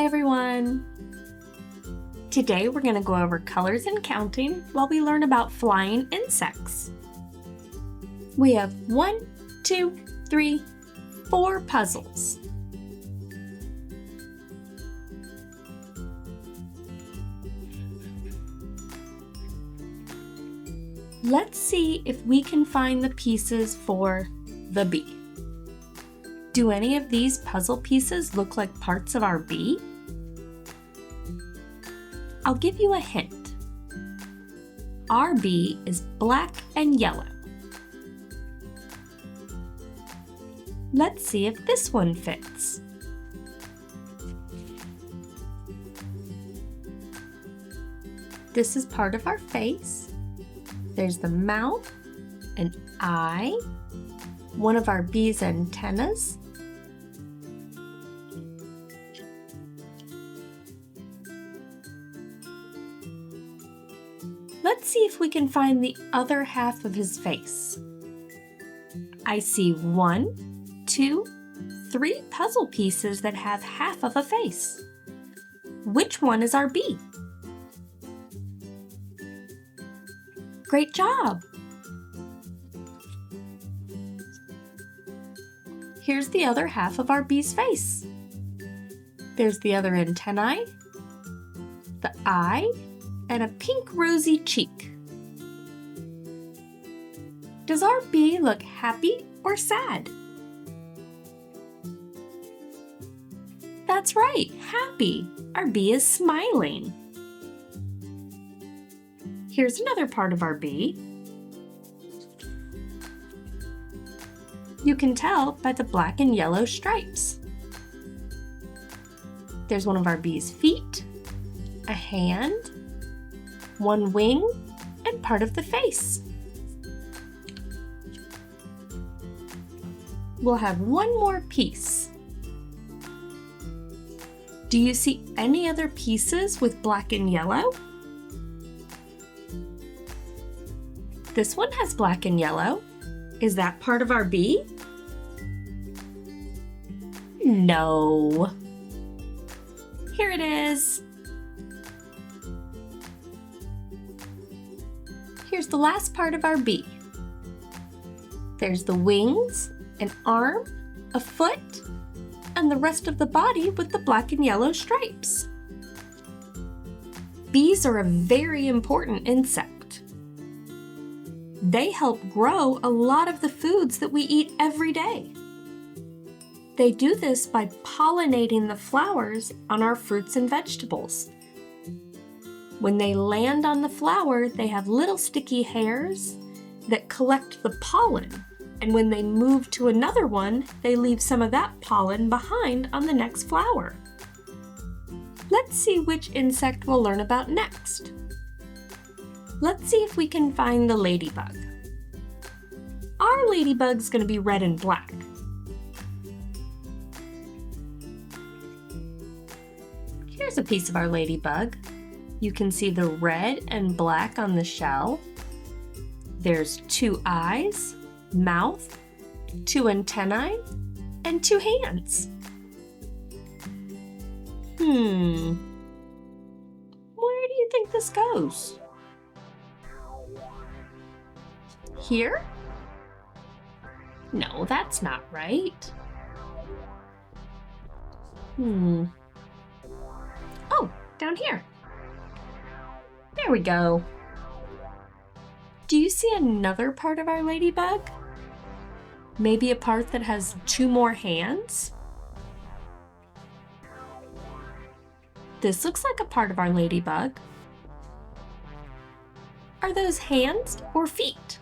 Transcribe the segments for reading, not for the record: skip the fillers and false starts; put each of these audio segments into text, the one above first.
Hi everyone! Today we're going to go over colors and counting while we learn about flying insects. We have 1, 2, 3, 4 puzzles. Let's see if we can find the pieces for the bee. Do any of these puzzle pieces look like parts of our bee? I'll give you a hint. Our bee is black and yellow. Let's see if this one fits. This is part of our face. There's the mouth, an eye, one of our bee's antennas, let's see if we can find the other half of his face. I see 1, 2, 3 puzzle pieces that have half of a face. Which one is our bee? Great job! Here's the other half of our bee's face. There's the other antennae, the eye, and a pink rosy cheek. Does our bee look happy or sad? That's right, happy. Our bee is smiling. Here's another part of our bee. You can tell by the black and yellow stripes. There's one of our bee's feet, a hand, one wing, and part of the face. We'll have one more piece. Do you see any other pieces with black and yellow? This one has black and yellow. Is that part of our bee? No. Here it is. Here's the last part of our bee. There's the wings, an arm, a foot, and the rest of the body with the black and yellow stripes. Bees are a very important insect. They help grow a lot of the foods that we eat every day. They do this by pollinating the flowers on our fruits and vegetables. When they land on the flower, they have little sticky hairs that collect the pollen, and when they move to another one, they leave some of that pollen behind on the next flower. Let's see which insect we'll learn about next. Let's see if we can find the ladybug. Our ladybug's going to be red and black. Here's a piece of our ladybug. You can see the red and black on the shell. There's 2 eyes, mouth, 2 antennae, and 2 hands. Where do you think this goes? Here? No, that's not right. Oh, down here. There we go. Do you see another part of our ladybug? Maybe a part that has 2 more hands? This looks like a part of our ladybug. Are those hands or feet?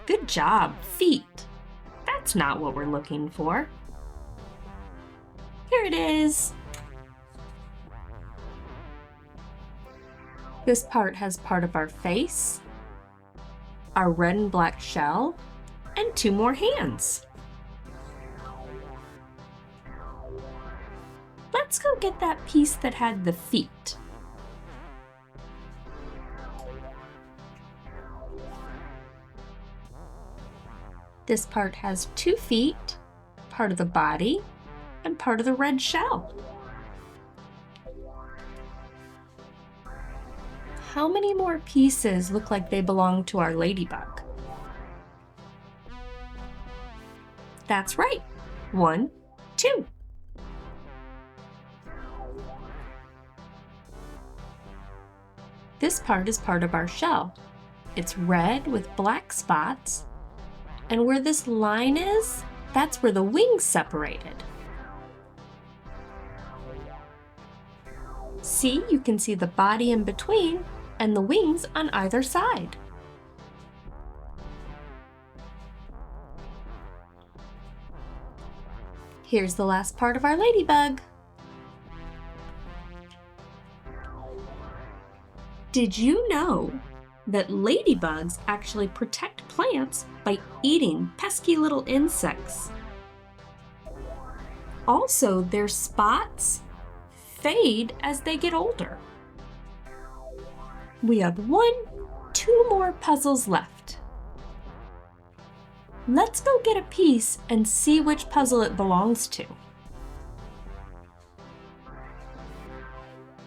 Good job, feet. That's not what we're looking for. Here it is. This part has part of our face, our red and black shell, and 2 more hands. Let's go get that piece that had the feet. This part has 2 feet, part of the body, and part of the red shell. How many more pieces look like they belong to our ladybug? That's right, 1, 2. This part is part of our shell. It's red with black spots, and where this line is, that's where the wings separated. See, you can see the body in between and the wings on either side. Here's the last part of our ladybug. Did you know that ladybugs actually protect plants by eating pesky little insects? Also, their spots fade as they get older. We have 2 more puzzles left. Let's go get a piece and see which puzzle it belongs to.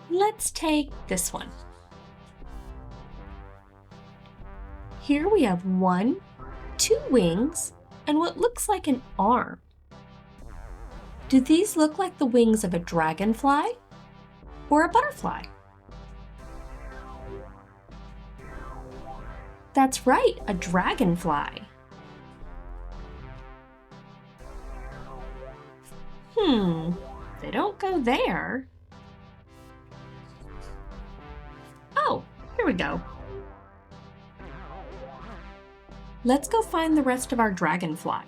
Let's take this one. Here we have 2 wings and what looks like an arm. Do these look like the wings of a dragonfly or a butterfly? That's right, a dragonfly. They don't go there. Oh, here we go. Let's go find the rest of our dragonfly.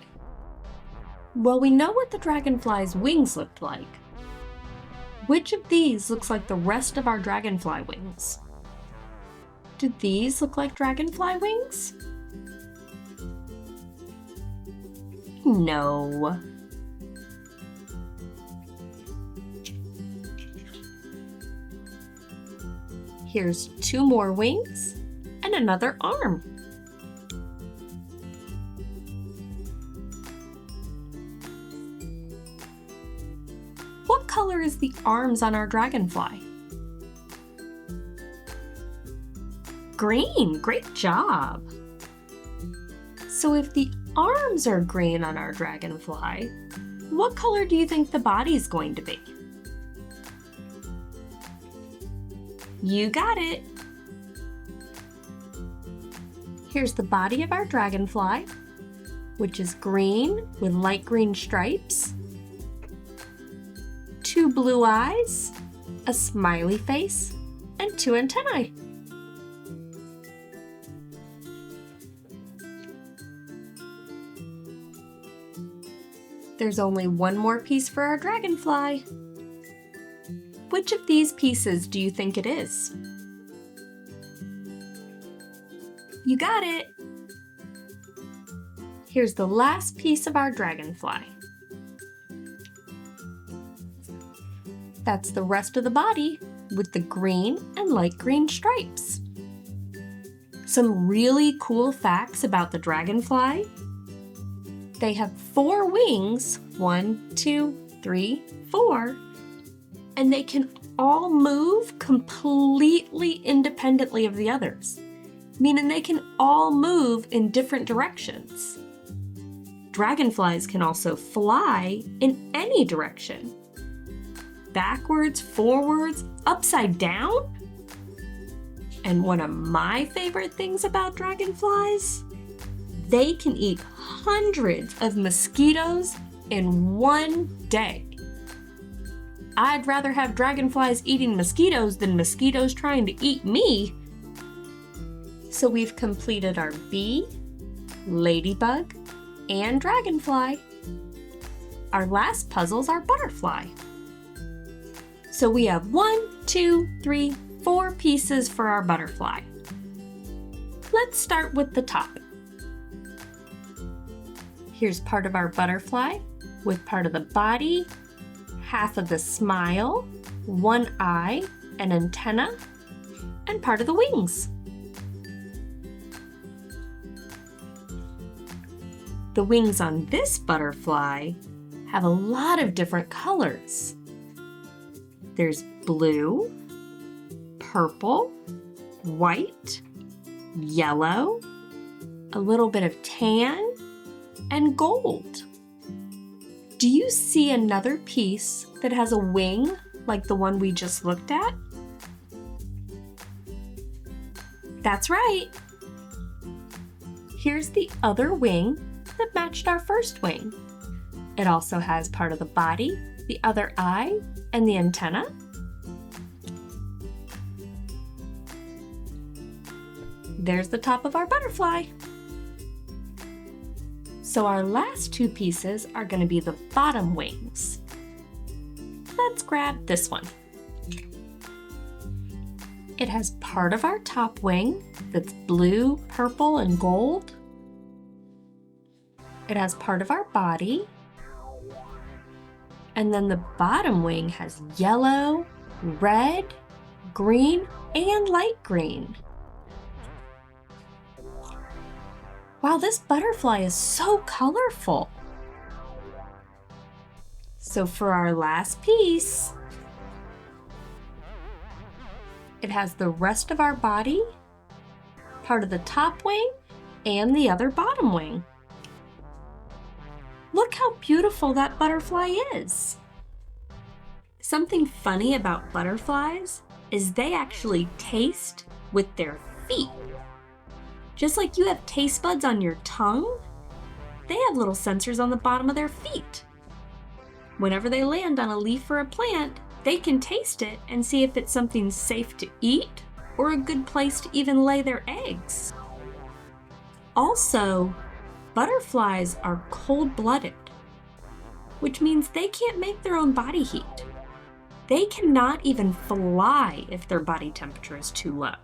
Well, we know what the dragonfly's wings looked like. Which of these looks like the rest of our dragonfly wings? Do these look like dragonfly wings? No. Here's 2 more wings and another arm. What color is the arms on our dragonfly? Green, great job. So if the arms are green on our dragonfly, what color do you think the body's going to be? You got it. Here's the body of our dragonfly, which is green with light green stripes, 2 blue eyes, a smiley face, and 2 antennae. There's only 1 more piece for our dragonfly. Which of these pieces do you think it is? You got it! Here's the last piece of our dragonfly. That's the rest of the body with the green and light green stripes. Some really cool facts about the dragonfly. They have 4 wings, 1, 2, 3, 4, and they can all move completely independently of the others, meaning they can all move in different directions. Dragonflies can also fly in any direction. Backwards, forwards, upside down. And one of my favorite things about dragonflies, they can eat hundreds of mosquitoes in one day. I'd rather have dragonflies eating mosquitoes than mosquitoes trying to eat me. So we've completed our bee, ladybug, and dragonfly. Our last puzzle's our butterfly. So we have 1, 2, 3, 4 pieces for our butterfly. Let's start with the top. Here's part of our butterfly with part of the body, half of the smile, 1 eye, an antenna, and part of the wings. The wings on this butterfly have a lot of different colors. There's blue, purple, white, yellow, a little bit of tan, and gold. Do you see another piece that has a wing like the one we just looked at? That's right. Here's the other wing that matched our first wing. It also has part of the body, the other eye, and the antenna. There's the top of our butterfly. So our last two pieces are going to be the bottom wings. Let's grab this one. It has part of our top wing that's blue, purple, and gold. It has part of our body. And then the bottom wing has yellow, red, green, and light green. Wow, this butterfly is so colorful. So for our last piece, it has the rest of our body, part of the top wing, and the other bottom wing. Look how beautiful that butterfly is. Something funny about butterflies is they actually taste with their feet. Just like you have taste buds on your tongue, they have little sensors on the bottom of their feet. Whenever they land on a leaf or a plant, they can taste it and see if it's something safe to eat or a good place to even lay their eggs. Also, butterflies are cold-blooded, which means they can't make their own body heat. They cannot even fly if their body temperature is too low.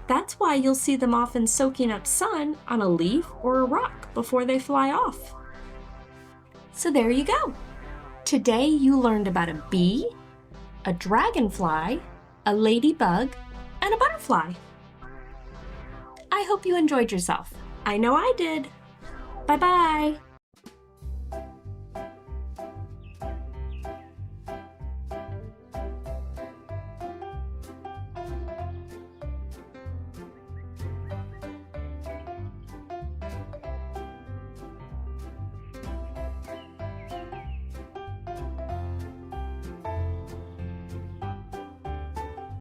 That's why you'll see them often soaking up sun on a leaf or a rock before they fly off. So there you go. Today you learned about a bee, a dragonfly, a ladybug, and a butterfly. I hope you enjoyed yourself. I know I did. Bye-bye.